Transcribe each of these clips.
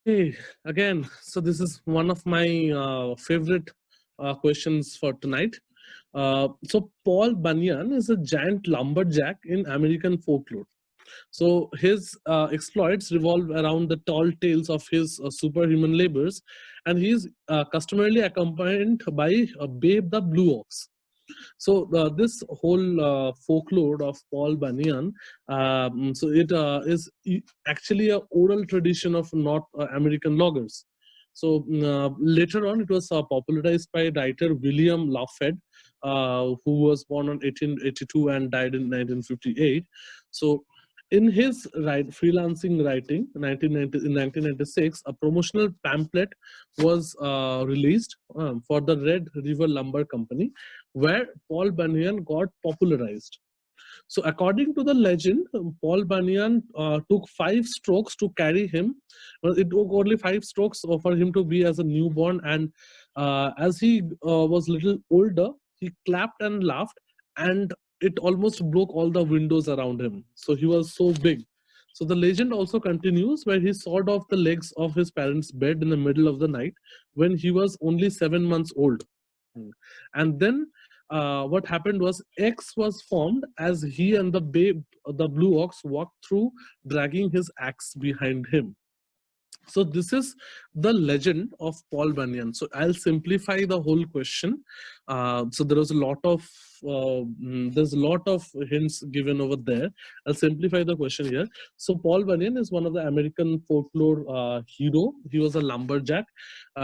Hey, again, so this is one of my favorite questions for tonight. So Paul Bunyan is a giant lumberjack in American folklore. So his exploits revolve around the tall tales of his superhuman labors, and he is customarily accompanied by Babe the Blue Ox. So this whole folklore of Paul Bunyan, so it is actually a oral tradition of North American loggers. So later on, it was popularized by writer William Lafayette, who was born in 1882 and died in 1958. So in his freelancing writing, in 1996, a promotional pamphlet was released for the Red River Lumber Company, where Paul Bunyan got popularized. So, according to the legend, Paul Bunyan took 5 strokes to carry him. Well, it took only 5 strokes for him to be as a newborn, and as he was little older, he clapped and laughed, and it almost broke all the windows around him. So he was so big. So the legend also continues where he sawed off the legs of his parents' bed in the middle of the night when he was only 7 months old. And then what happened was X was formed as he and the blue ox walked through, dragging his axe behind him. So this is the legend of Paul Bunyan. So I'll simplify the whole question. So there was a lot of there's a lot of hints given over there. I'll simplify the question here. So Paul Bunyan is one of the American folklore hero. He was a lumberjack.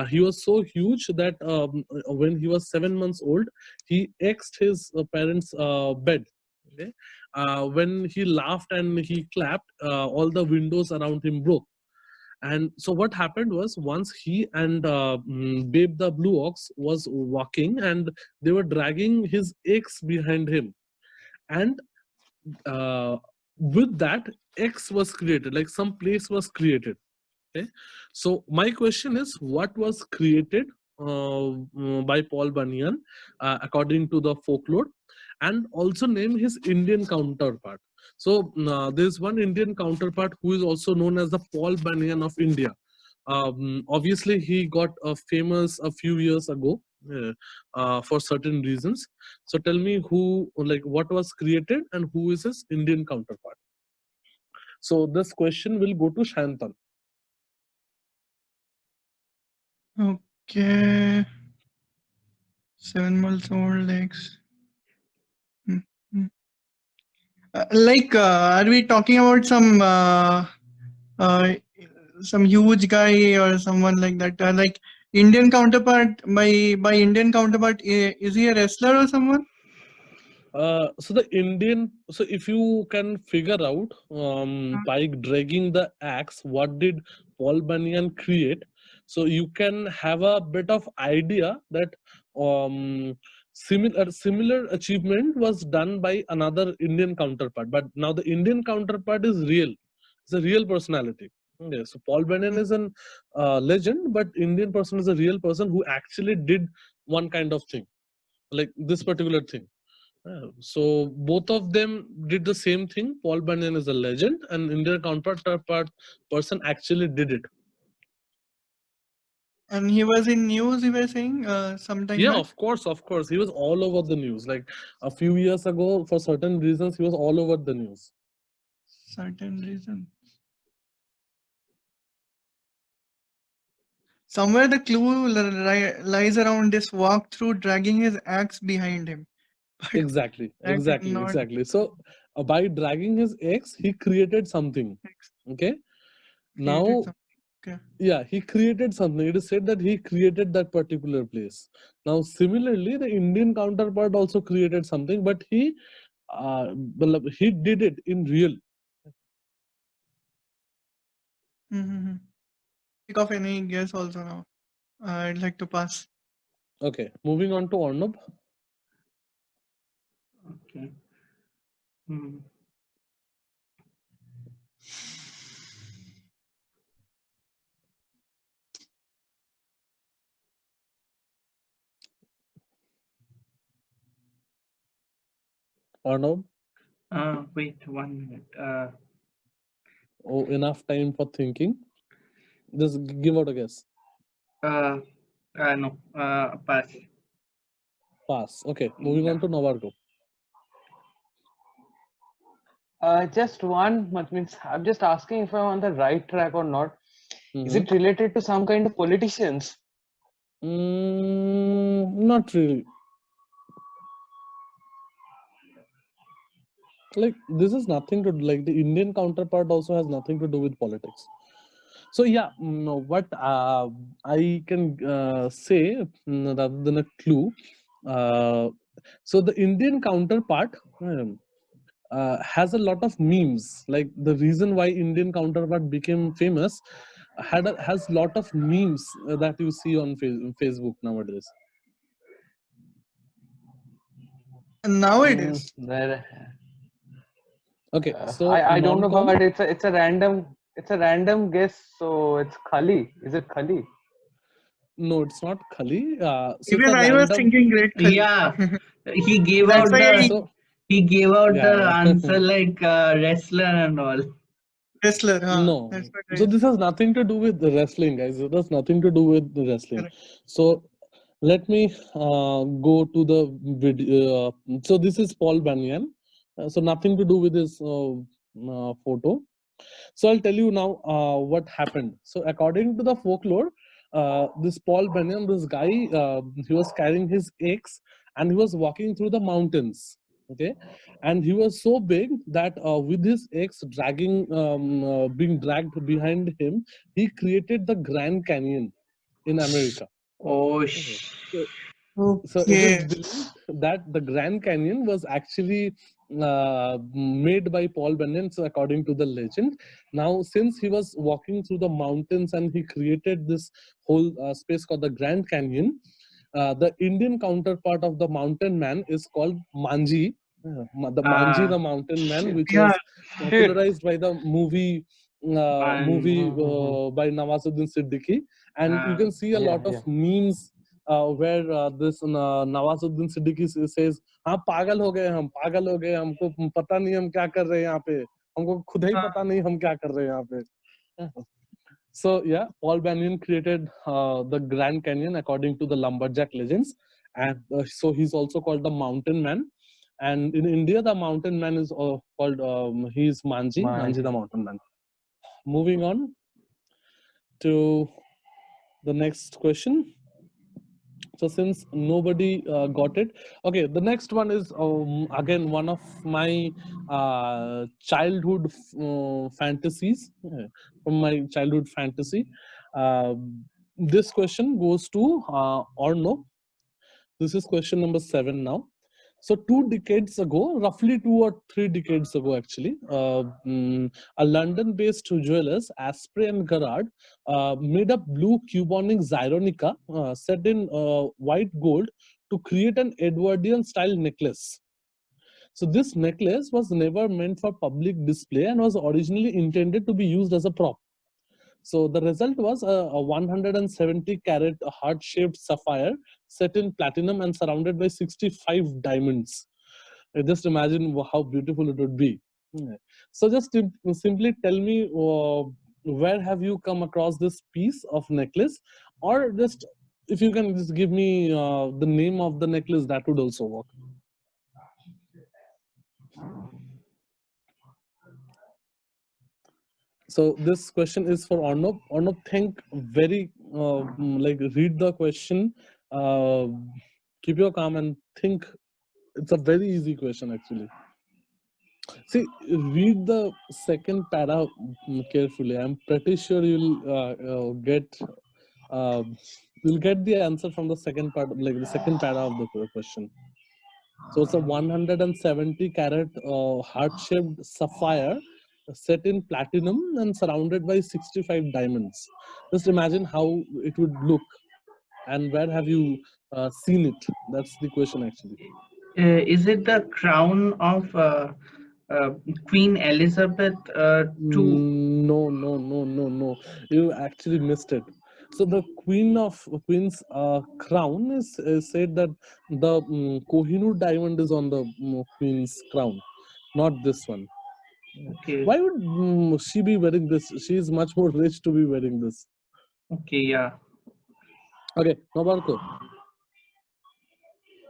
He was so huge that when he was 7 months old, he exed his parents' bed. Okay? When he laughed and he clapped, all the windows around him broke. And so what happened was once he and Babe the Blue Ox was walking and they were dragging his X behind him. And with that, X was created, like some place was created. Okay. So my question is, what was created by Paul Bunyan according to the folklore, and also name his Indian counterpart. So there's one Indian counterpart who is also known as the Paul Bunyan of India. Obviously, he got famous a few years ago for certain reasons. So tell me who, like, what was created and who is his Indian counterpart. So this question will go to Shantan. Okay. 7 months old legs. Hmm, hmm. Are we talking about uh, some huge guy or someone like that? Like Indian counterpart. By Indian counterpart, is he a wrestler or someone? So the Indian, so if you can figure out by dragging the axe, what did Paul Bunyan create? So you can have a bit of idea that similar achievement was done by another Indian counterpart. But now the Indian counterpart is real. It's a real personality. Okay, so Paul Bunyan is an legend, but Indian person is a real person who actually did one kind of thing, like this particular thing. So both of them did the same thing. Paul Bunyan is a legend, and Indian counterpart person actually did it. And he was in news. You were saying sometime Yeah, back. of course, of course. He was all over the news. Like a few years ago, for certain reasons, he was all over the news. Certain reason. Somewhere the clue lies around this walk through dragging his axe behind him. But Exactly, that is exactly, not exactly. So by dragging his ex, he created something. Okay. created Now, something. Okay. yeah, he created something. It is said that he created that particular place. Now, similarly, the Indian counterpart also created something, but he did it in real. Mm-hmm. Think of any guess also now. I'd like to pass. Okay, moving on to Arnab. Okay. Hmm. Arnab, Wait 1 minute. oh, enough time for thinking. Just give out a guess. No. Pass. Pass. Okay, moving on to Navargo. Just one, that means I'm just asking if I'm on the right track or not. Is Mhm. it related to some kind of politicians? Not really. Like this is nothing to like the Indian counterpart also has nothing to do with politics. So yeah, what I can say rather than a clue. So the Indian counterpart has a lot of memes. Like the reason why Indian counterpart became famous has lot of memes that you see on Facebook nowadays. Nowadays. There, Okay, so I don't know, non-com. but it's a random guess. So it's Khali. Is it Khali? No, it's not Khali. So it's Even a I was random. thinking Great Khali. Yeah, he gave That's out why the So he gave out yeah, the yeah. answer like wrestler and all. wrestler. No. That's what So I this has nothing to do with the wrestling, guys. It has nothing to do with the wrestling. correct. So let me go to the video. So this is Paul Bunyan. So nothing to do with his photo. So I'll tell you now what happened. So according to the folklore, this Paul Bunyan, this guy, he was carrying his axe and he was walking through the mountains. Okay, and he was so big that with his axe being dragged behind him, he created the Grand Canyon in America. Oh, Okay. So it Okay. is believed that the Grand Canyon was actually made by Paul Bunyan, so according to the legend. Now, since he was walking through the mountains and he created this whole space called the Grand Canyon, the Indian counterpart of the mountain man is called Manji. The Manji, the mountain man, which Yeah. was popularized by the movie Mhm. by Nawazuddin Siddiqui, and you can see a Yeah, lot of yeah. memes where this Nawazuddin Siddiqui says, हाँ पागल हो गए हमको पता नहीं हम क्या कर रहे हैं यहाँ पे हमको खुद ही पता नहीं हम क्या कर रहे हैं यहाँ पे. So yeah, Paul Bunyan created the Grand Canyon according to the lumberjack legends, and so he's also called the Mountain Man. And in India, the Mountain Man is called he's Manji the Mountain Man. Moving on to the next question. So since nobody got it, okay, the next one is again one of my childhood fantasies from my childhood fantasy. This question goes to Orno. This is question number 7 now. So 2 decades ago, roughly 2 or 3 decades ago, actually, a London-based jewelers, Asprey and Gerard, made a blue cubonic Zyronica set in white gold to create an Edwardian-style necklace. So this necklace was never meant for public display and was originally intended to be used as a prop. So the result was a 170 carat heart-shaped sapphire set in platinum and surrounded by 65 diamonds. Just imagine how beautiful it would be. So just simply tell me where have you come across this piece of necklace, or just if you can just give me the name of the necklace, that would also work. So this question is for Arnab. Arnab, think very like read the question, keep your calm and think. It's a very easy question actually. See, read the second para carefully. I'm pretty sure you'll get the answer from the second part, like the second para of the question. So it's a 170 carat heart-shaped sapphire set in platinum and surrounded by 65 diamonds. Just imagine how it would look, and where have you seen it? That's the question actually. Is it the crown of Queen Elizabeth II? No. You actually missed it. So the queen's crown is said that the Kohinoor diamond is on the queen's crown, not this one. Okay. Why would she be wearing this? She is much more rich to be wearing this. Okay, yeah. Okay, Nobarko.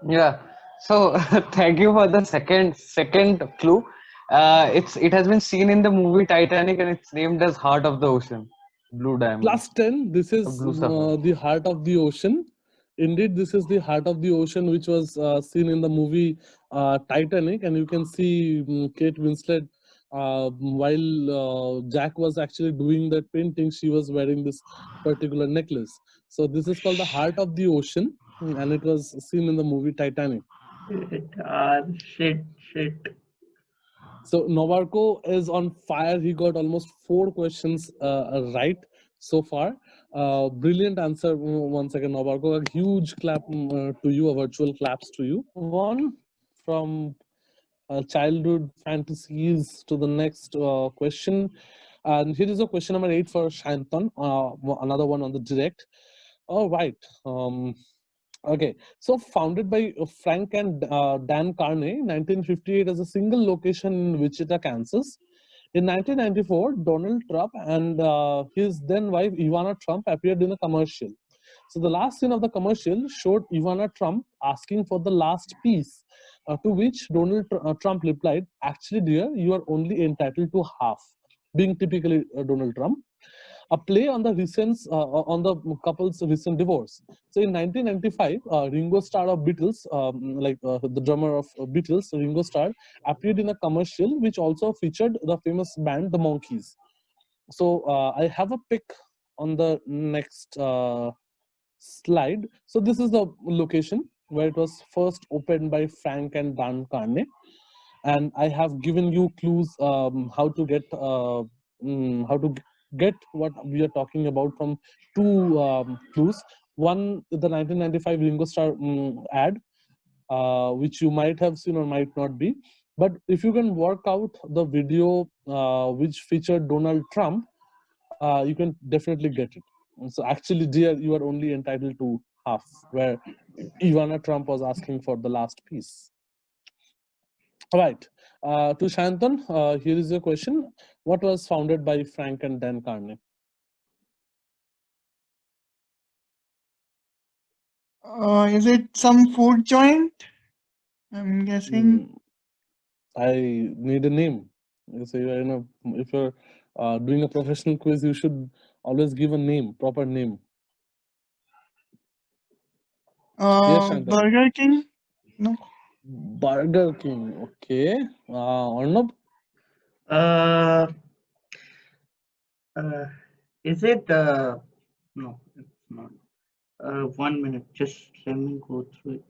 Yeah. So thank you for the second clue. It has been seen in the movie Titanic, and it's named as Heart of the Ocean. Blue diamond. Plus 10, this is Blue sapphire. the heart of the ocean. Indeed, this is the heart of the ocean, which was seen in the movie Titanic, and you can see Kate Winslet while Jack was actually doing that painting, she was wearing this particular necklace. So this is called the heart of the ocean, and it was seen in the movie Titanic. Shit. So Novarko is on fire. He got almost 4 questions right so far. Brilliant answer once again, Novarko. A huge clap to you, a virtual claps to you. One from childhood fantasies to the next question. And here is a question number 8 for Shantan. Another one on the direct. All right. Okay, so founded by Frank and Dan Carney, 1958 as a single location in Wichita, Kansas. In 1994, Donald Trump and his then wife Ivana Trump appeared in a commercial. So the last scene of the commercial showed Ivana Trump asking for the last piece, to which Donald Trump replied, "Actually, dear, you are only entitled to half," being typically Donald Trump. A play on the on the couple's recent divorce. So in 1995, Ringo Starr of Beatles, the drummer of Beatles, Ringo Starr, appeared in a commercial which also featured the famous band The Monkees. So I have a pic on the next slide. So this is the location where it was first opened by Frank and Dan Carney. And I have given you clues how to get what we are talking about from 2 clues. One, the 1995 Ringo Starr ad, which you might have seen or might not be. But if you can work out the video which featured Donald Trump, you can definitely get it. And so actually, dear, you are only entitled to half, where Ivana Trump was asking for the last piece. All right. To Shantan, here is your question. What was founded by Frank and Dan Carney? Is it some food joint? I'm guessing. I need a name. So if you're doing a professional quiz, you should always give a name, proper name. Yes, Shantan. Burger King? No. Burger King. Okay. Arnab? Is it no, it's not. 1 minute, just let me go through it.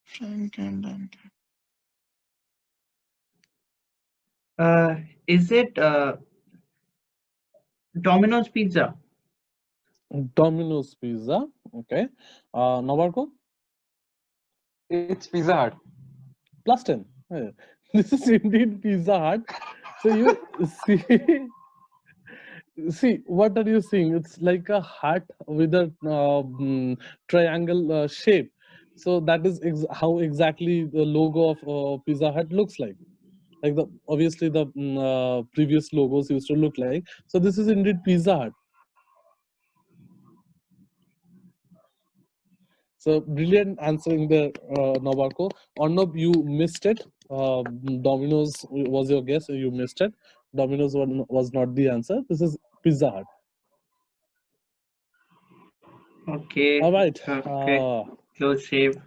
Frank and Dan. Is it Domino's Pizza? Domino's Pizza. Okay. Novarko? It's Pizza Hut. Plus 10. Yeah. This is indeed Pizza Hut. So you see, what are you seeing? It's like a hut with a triangle shape. So that is how exactly the logo of Pizza Hut looks like. Like obviously the previous logos used to look like. So this is indeed Pizza Hut. So brilliant answering there, Novarko. Arnab, you missed it. Domino's was your guess, you missed it. Domino's was not the answer. This is Pizza Hut. Okay. All right. Okay. Close shave.